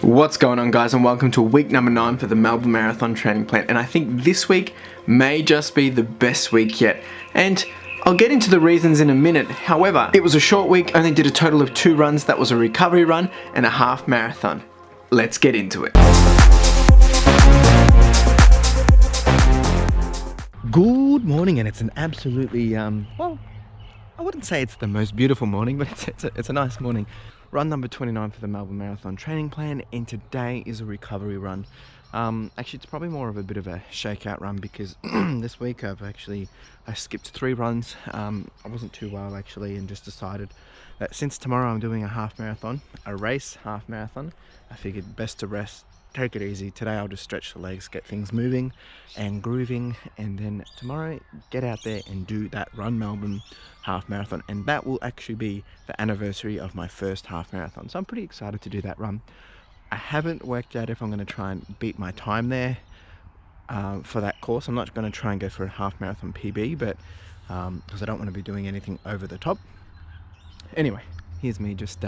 What's going on, guys, and welcome to week number 9 for the Melbourne Marathon Training Plan. And I think this week may just be the best week yet, and I'll get into the reasons in a minute. However, it was a short week, only did a total of 2 runs. That was a recovery run and a half marathon. Let's get into it. Good morning, and it's an absolutely, well, I wouldn't say it's the most beautiful morning, but it's a nice morning. Run number 29 for the Melbourne Marathon Training Plan, and today is a recovery run. Actually, it's probably more of a bit of a shakeout run because this week I skipped 3 runs. I wasn't too well actually, and just decided that since tomorrow I'm doing a half marathon, a race half marathon, I figured best to rest, take it easy. Today I'll just stretch the legs, get things moving and grooving, and then tomorrow get out there and do that Run Melbourne half marathon, and that will actually be the anniversary of my first half marathon, so I'm pretty excited to do that run. I haven't worked out if I'm going to try and beat my time there for that course. I'm not going to try and go for a half marathon PB, but because I don't want to be doing anything over the top. Anyway, here's me just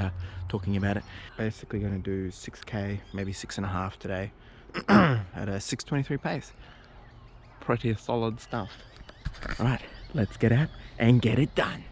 talking about it. Basically going to do 6k, maybe 6.5 today at a 6:23 pace. Pretty solid stuff. All right, let's get out and get it done.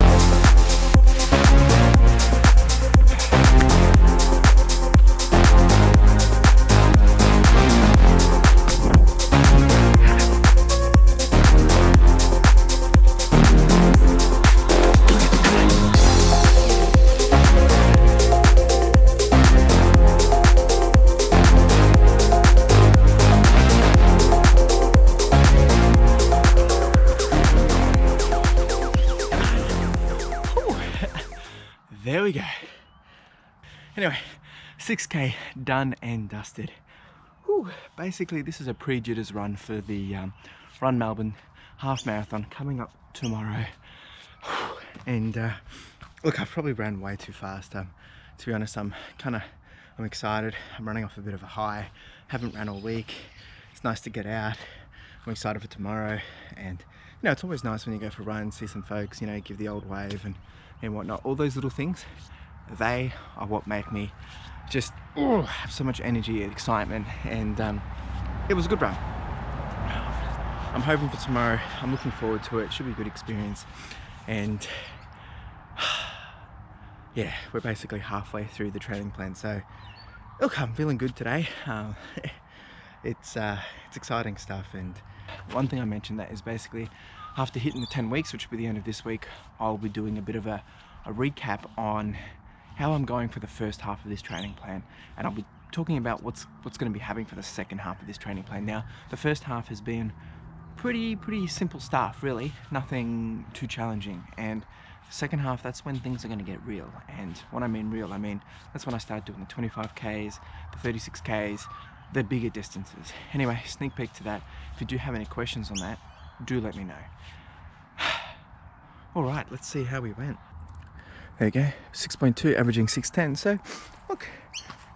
There we go. Anyway, 6k done and dusted. Whew. Basically, this is a pre-jitters run for the Run Melbourne half marathon coming up tomorrow. And look, I've probably ran way too fast. To be honest, I'm excited. I'm running off a bit of a high. Haven't ran all week. It's nice to get out. I'm excited for tomorrow, and you know, it's always nice when you go for a run, see some folks, you know, give the old wave and whatnot. All those little things, they are what make me just have so much energy and excitement, and it was a good run. I'm hoping for tomorrow. I'm looking forward to it. Should be a good experience, and yeah, we're basically halfway through the training plan, so look, I'm feeling good today. It's exciting stuff. And one thing I mentioned that is basically after hitting the 10 weeks, which will be the end of this week, I'll be doing a bit of a recap on how I'm going for the first half of this training plan, and I'll be talking about what's going to be happening for the second half of this training plan. Now, the first half has been pretty simple stuff, really, nothing too challenging, and the second half, that's when things are going to get real. And when I mean real, I mean that's when I start doing the 25Ks, the 36Ks, the bigger distances. Anyway, sneak peek to that. If you do have any questions on that, do let me know. All right, let's see how we went. There you go, 6.2, averaging 6:10. So look,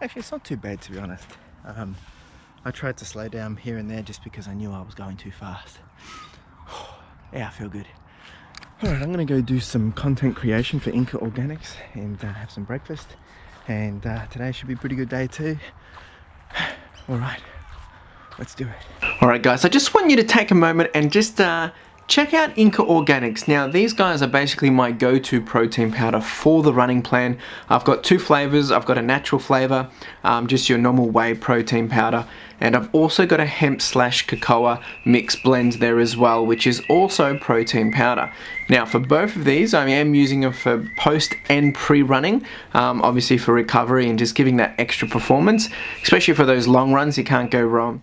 actually it's not too bad, to be honest. I tried to slow down here and there just because I knew I was going too fast. Yeah, I feel good. All right, I'm gonna go do some content creation for Inca Organics and have some breakfast. And today should be a pretty good day too. All right, let's do it. All right, guys, I just want you to take a moment and just check out Inca Organics. Now, these guys are basically my go-to protein powder for the running plan. I've got 2 flavors. I've got a natural flavor, just your normal whey protein powder, and I've also got a hemp/cocoa mix blend there as well, which is also protein powder. Now, for both of these, I am using them for post and pre-running, obviously for recovery and just giving that extra performance, especially for those long runs. You can't go wrong.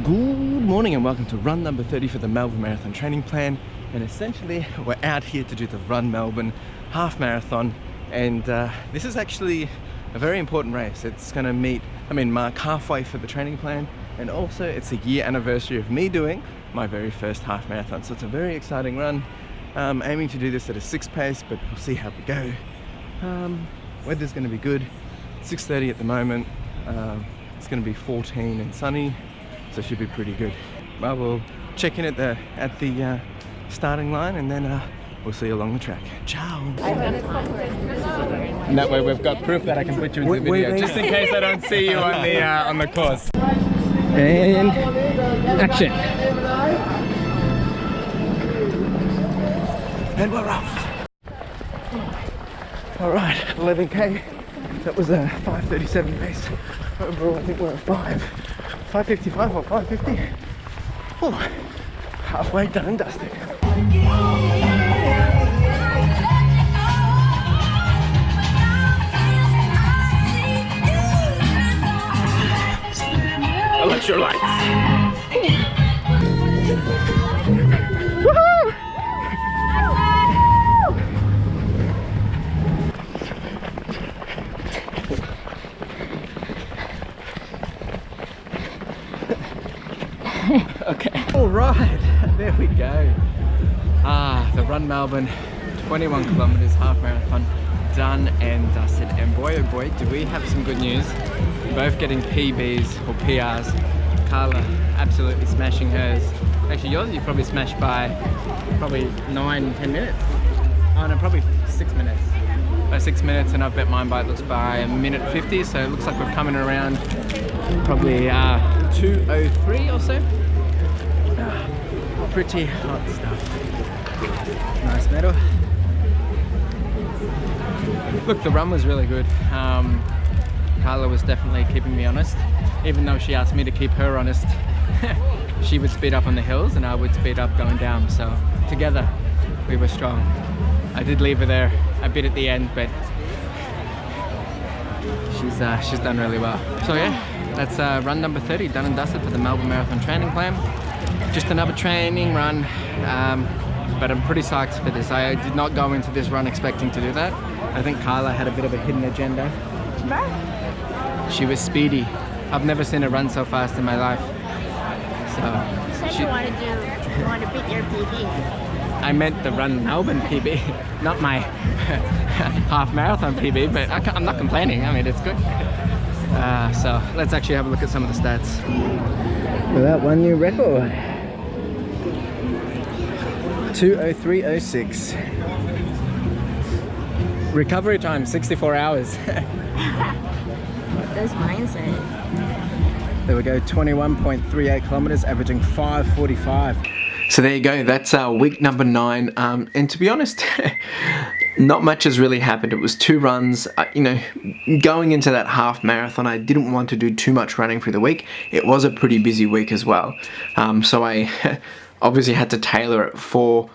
Good morning and welcome to run number 30 for the Melbourne Marathon Training Plan, and essentially we're out here to do the Run Melbourne half marathon, and this is actually a very important race. It's going to mark halfway for the training plan, and also it's a year anniversary of me doing my very first half marathon, so it's a very exciting run. Aiming to do this at a 6 pace, but we'll see how we go. Weather's going to be good. 6:30 at the moment. It's going to be 14 and sunny, so it should be pretty good. Well, we'll check in at the starting line, and then we'll see you along the track. Ciao. And that way we've got proof that I can put you in the video, just in case I don't see you on the course. And action. And we're off. All right, 11k. That was a 5:37 pace. Overall, I think we're at 5:55 or 5:50. Oh, halfway done and dusted. Electrolytes. Woohoo! Okay. All right, there we go. The Run Melbourne 21 kilometers half marathon done and dusted. And boy, oh boy, do we have some good news. Both getting PBs or PRs. Carla absolutely smashing hers. Actually yours you probably smashed by probably 9-10 minutes. Oh no, probably 6 minutes. By 6 minutes, and I've bet mine by 1:50, so it looks like we're coming around probably 2:03 or so. Pretty hot stuff. Nice medal. Look, the run was really good. Carla was definitely keeping me honest, even though she asked me to keep her honest. She would speed up on the hills and I would speed up going down, so together we were strong. I did leave her there a bit at the end, but she's done really well. So yeah, that's run number 30 done and dusted for the Melbourne Marathon Training Plan. Just another training run, but I'm pretty psyched for this. I did not go into this run expecting to do that. I think Carla had a bit of a hidden agenda. She was speedy. I've never seen her run so fast in my life. So you said you want to beat your PB. I meant the Run Melbourne PB, not my half marathon PB, but I'm not complaining. I mean, it's good. So let's actually have a look at some of the stats. Well, that one new record. 2:03:06. Recovery time 64 hours. What does mine say? There we go, 21.38 kilometers, averaging 5:45. So there you go, that's week number 9. And to be honest, not much has really happened. It was 2 runs. You know, going into that half marathon, I didn't want to do too much running through the week. It was a pretty busy week as well. So I obviously had to tailor it for,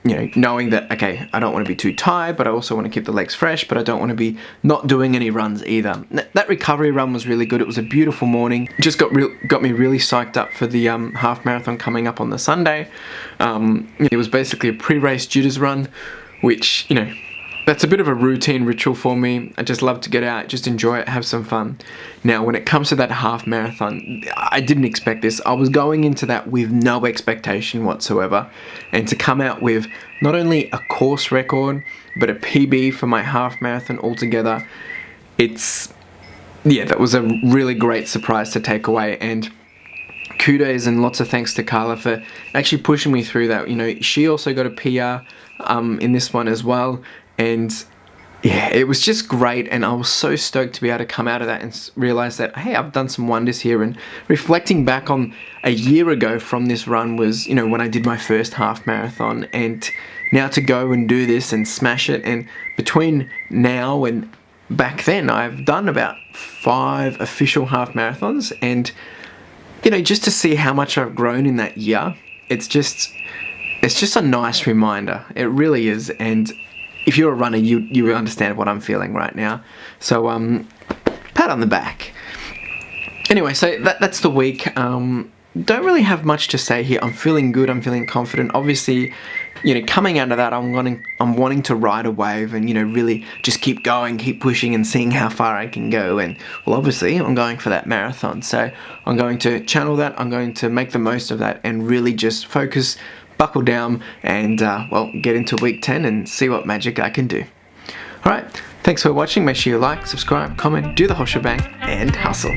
you know, knowing that, okay, I don't want to be too tired, but I also want to keep the legs fresh, but I don't want to be not doing any runs either. That recovery run was really good. It was a beautiful morning. Just got me really psyched up for the half marathon coming up on the Sunday. It was basically a pre-race jitters run, which, you know, that's a bit of a routine ritual for me. I just love to get out, just enjoy it, have some fun. Now, when it comes to that half marathon, I didn't expect this. I was going into that with no expectation whatsoever. And to come out with not only a course record, but a PB for my half marathon altogether, yeah, that was a really great surprise to take away. And kudos and lots of thanks to Carla for actually pushing me through that. You know, she also got a PR in this one as well. And yeah, it was just great, and I was so stoked to be able to come out of that and realize that, hey, I've done some wonders here. And reflecting back on a year ago from this run was, you know, when I did my first half marathon, and now to go and do this and smash it. And between now and back then, I've done about 5 official half marathons, and you know, just to see how much I've grown in that year, it's just a nice reminder. It really is. And if you're a runner, you understand what I'm feeling right now. So, pat on the back. Anyway, so that's the week. Don't really have much to say here. I'm feeling good. I'm feeling confident. Obviously, you know, coming out of that, I'm wanting to ride a wave and, you know, really just keep going, keep pushing and seeing how far I can go. And, well, obviously, I'm going for that marathon. So I'm going to channel that. I'm going to make the most of that and really just focus, buckle down, and well, get into week 10 and see what magic I can do. Alright, thanks for watching. Make sure you like, subscribe, comment, do the whole shebang, and hustle.